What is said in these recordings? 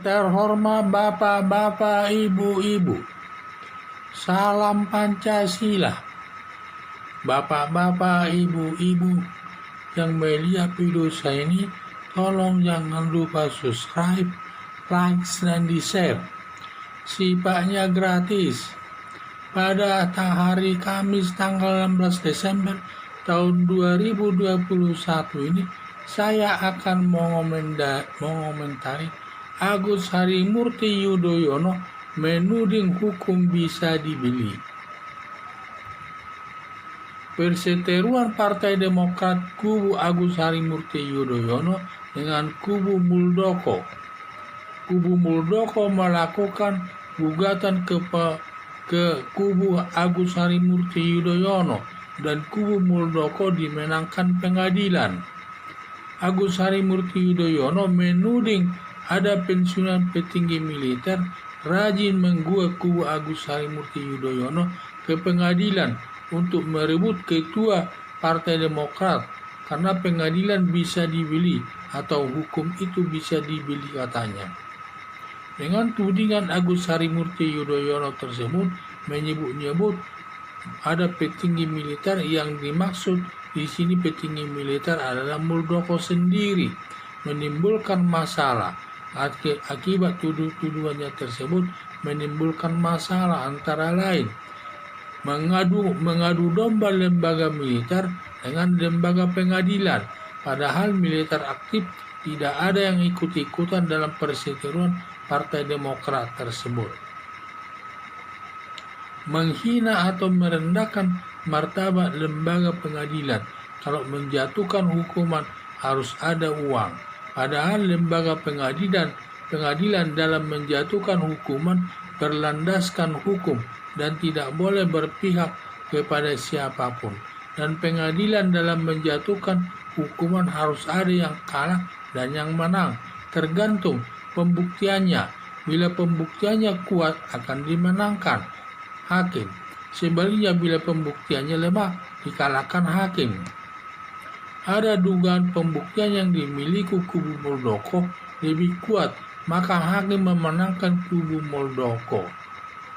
terhormat Bapak-bapak, Ibu-ibu, salam Pancasila. Bapak-bapak, Ibu-ibu yang melihat video saya ini, tolong jangan lupa subscribe, like, dan di-share. Sifatnya gratis. Pada hari Kamis tanggal 16 Desember tahun 2021 ini, saya akan mengomentari Agus Harimurti Yudhoyono menuding hukum bisa dibeli. Perseteruan Partai Demokrat kubu Agus Harimurti Yudhoyono dengan kubu Muldoko. Kubu Muldoko melakukan gugatan ke kubu Agus Harimurti Yudhoyono dan kubu Muldoko dimenangkan pengadilan. Agus Harimurti Yudhoyono menuding ada pensiunan petinggi militer rajin menggugat kubu Agus Harimurti Yudhoyono ke pengadilan untuk merebut ketua Partai Demokrat karena pengadilan bisa dibeli atau hukum itu bisa dibeli katanya. Dengan tudingan Agus Harimurti Yudhoyono tersebut menyebut-nyebut ada petinggi militer, yang dimaksud di sini petinggi militer adalah Muldoko sendiri, menimbulkan masalah. Akibat tuduhannya tersebut menimbulkan masalah antara lain mengadu domba lembaga militer dengan lembaga pengadilan, padahal militer aktif tidak ada yang ikut-ikutan dalam perseteruan Partai Demokrat tersebut. Menghina atau merendahkan martabat lembaga pengadilan. Kalau menjatuhkan hukuman harus ada uang, padahal lembaga pengadilan dalam menjatuhkan hukuman berlandaskan hukum dan tidak boleh berpihak kepada siapapun. Dan pengadilan dalam menjatuhkan hukuman harus ada yang kalah dan yang menang, tergantung pembuktiannya. Bila pembuktiannya kuat akan dimenangkan hakim. Sebaliknya bila pembuktiannya lemah dikalahkan hakim. Ada dugaan pembuktian yang dimiliki kubu Muldoko lebih kuat, maka hakim memenangkan kubu Muldoko.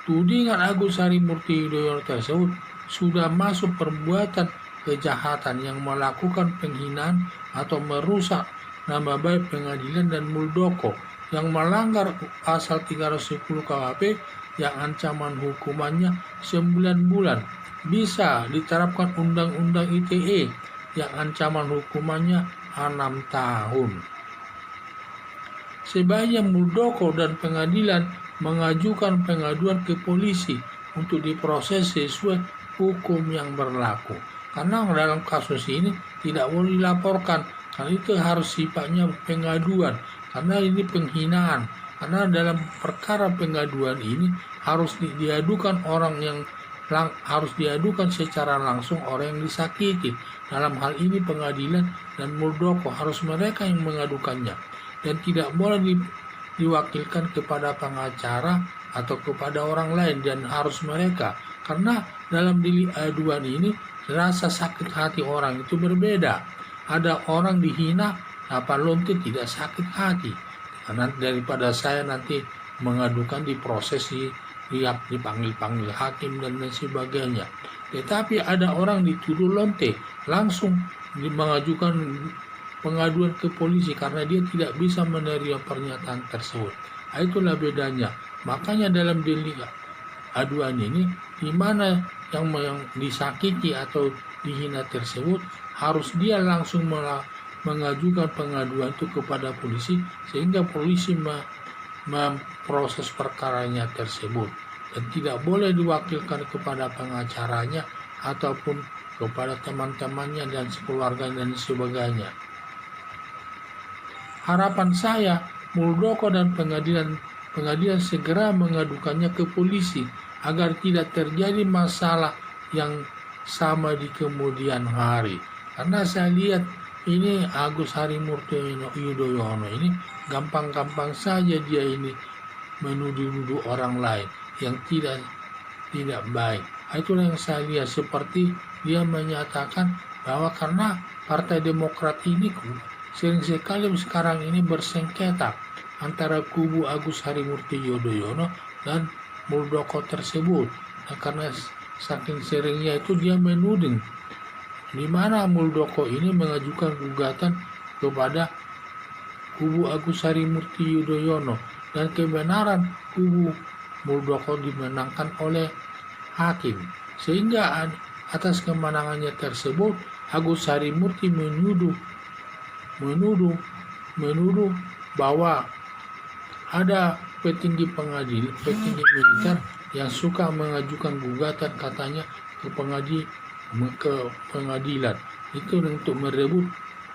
Tudingan Agus Harimurti Yudhoyono tersebut sudah masuk perbuatan kejahatan yang melakukan penghinaan atau merusak nama baik pengadilan dan Muldoko yang melanggar pasal 310 KUHP yang ancaman hukumannya 9 bulan. Bisa diterapkan Undang-Undang ITE yang ancaman hukumannya 6 tahun. Sebaiknya Muldoko dan pengadilan mengajukan pengaduan ke polisi untuk diproses sesuai hukum yang berlaku. Karena dalam kasus ini tidak boleh dilaporkan, karena itu harus sifatnya pengaduan, karena ini penghinaan. Karena dalam perkara pengaduan ini harus diadukan harus diadukan secara langsung orang yang disakiti. Dalam hal ini pengadilan dan Muldoko harus mereka yang mengadukannya, dan tidak boleh diwakilkan kepada pengacara atau kepada orang lain, dan harus mereka, karena dalam delik aduan ini rasa sakit hati orang itu berbeda. Ada orang dihina, apa lonte tidak sakit hati, karena daripada saya nanti mengadukan diproses dipanggil hakim dan lain sebagainya. Tetapi ada orang dituduh lonte, langsung mengajukan pengaduan ke polisi karena dia tidak bisa menerima pernyataan tersebut. Itulah bedanya. Makanya dalam delik aduan ini, di mana yang disakiti atau dihina tersebut harus dia langsung mengajukan pengaduan itu kepada polisi, sehingga polisi memproses perkaranya tersebut, dan tidak boleh diwakilkan kepada pengacaranya ataupun kepada teman-temannya dan keluarganya dan sebagainya. Harapan saya Muldoko dan pengadilan segera mengadukannya ke polisi agar tidak terjadi masalah yang sama di kemudian hari. Karena saya lihat ini Agus Harimurti Yudhoyono ini gampang-gampang saja dia ini menuduh-nuduh orang lain yang tidak baik. Itulah yang saya lihat, seperti dia menyatakan bahwa karena Partai Demokrat ini sering sekali sekarang ini bersengketa antara kubu Agus Harimurti Yudhoyono dan Muldoko tersebut. Nah, karena saking seringnya itu dia menuding di mana Muldoko ini mengajukan gugatan kepada kubu Agus Harimurti Yudhoyono dan kebenaran kubu Muldoko dimenangkan oleh hakim. Sehingga atas kemenangannya tersebut Agus Harimurti menuduh bahwa ada petinggi militer yang suka mengajukan gugatan katanya ke pengadilan itu untuk merebut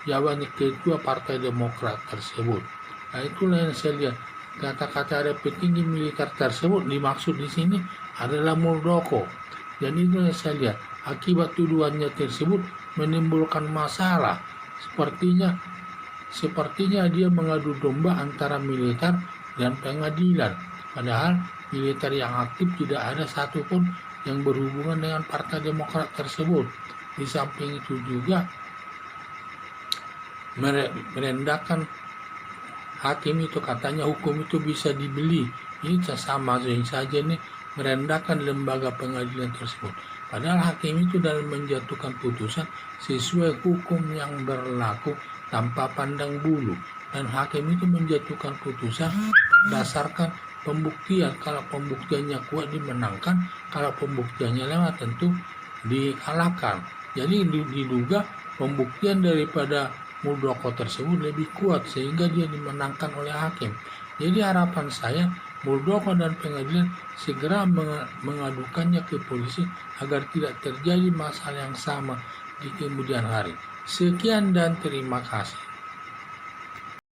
jabatan ketua Partai Demokrat tersebut. Nah, itulah yang saya lihat. Kata-kata ada petinggi militer tersebut dimaksud di sini adalah Muldoko. Dan itu yang saya lihat. Akibat tuduhannya tersebut menimbulkan masalah. Sepertinya dia mengadu domba antara militer dan pengadilan. Padahal militer yang aktif tidak ada satupun yang berhubungan dengan Partai Demokrat tersebut. Di samping itu juga merendahkan hakim itu, katanya hukum itu bisa dibeli. Ini sama saja nih, merendahkan lembaga pengadilan tersebut. Padahal hakim itu dalam menjatuhkan putusan sesuai hukum yang berlaku tanpa pandang bulu. Dan hakim itu menjatuhkan putusan berdasarkan pembuktian. Kalau pembuktiannya kuat dimenangkan, kalau pembuktiannya lemah tentu dikalahkan. Jadi diduga pembuktian daripada Muldoko tersebut lebih kuat sehingga dia dimenangkan oleh hakim. Jadi harapan saya Muldoko dan pengadilan segera mengadukannya ke polisi agar tidak terjadi masalah yang sama di kemudian hari. Sekian dan terima kasih.